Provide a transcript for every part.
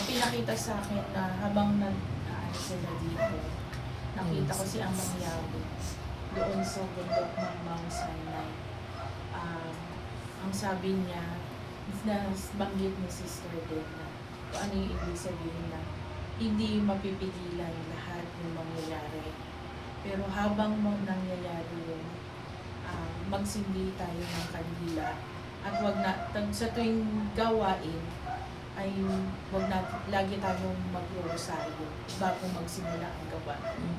pinakita sa akin na habang sila dito, nakita ko si Amang Yago doon sa bundok ng Mount Sinai. Ang sabi niya, na banggit ni Sister Edna, kung ano yung ibig sabihin na hindi mapipigilan lahat ng mangyayari. Pero habang nangyayari yun, magsindi tayo ng kandila at wag na, sa tuwing gawain, ay wag na, lagi tayong mag-rosaryo bago magsimula ang gawain.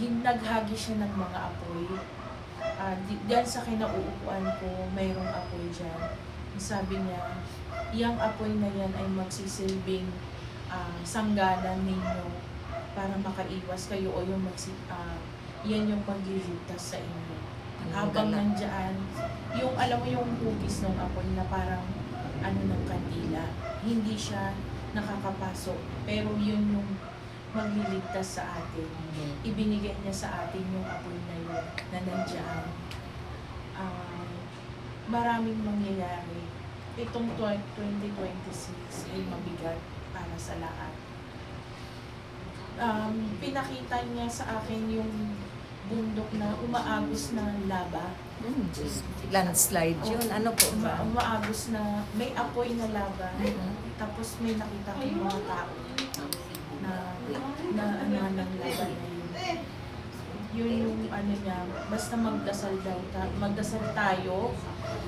Naghagi siya ng mga apoy. Diyan sa kinauupuan ko, mayroong apoy dyan. Sabi niya, iyang apoy na yan ay magsisilbing sanggalan ninyo para makaiwas kayo o yung yan yung pagliligtas sa inyo. Habang nandyan, yung alam mo yung hugis ng apoy na parang ng kandila, hindi siya nakakapasok, pero yun yung magliligtas sa atin. Ibinigay niya sa atin yung apoy na yun na nandyan. Maraming mangyayari. Itong 2026 ay mabigat para sa lahat. Pinakita niya sa akin yung bundok na umaagos na laba. Landslide yun. Ano po ba? Umaagos na, may apoy na laba. Tapos may nakita ko mga tao na ng laba na yun. Yun yung niya, basta magdasal tayo.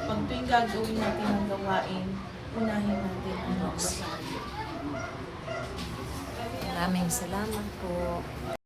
Pag tuwing gagawin natin ang gawain, unahin natin ang rosaryo. Maraming salamat po.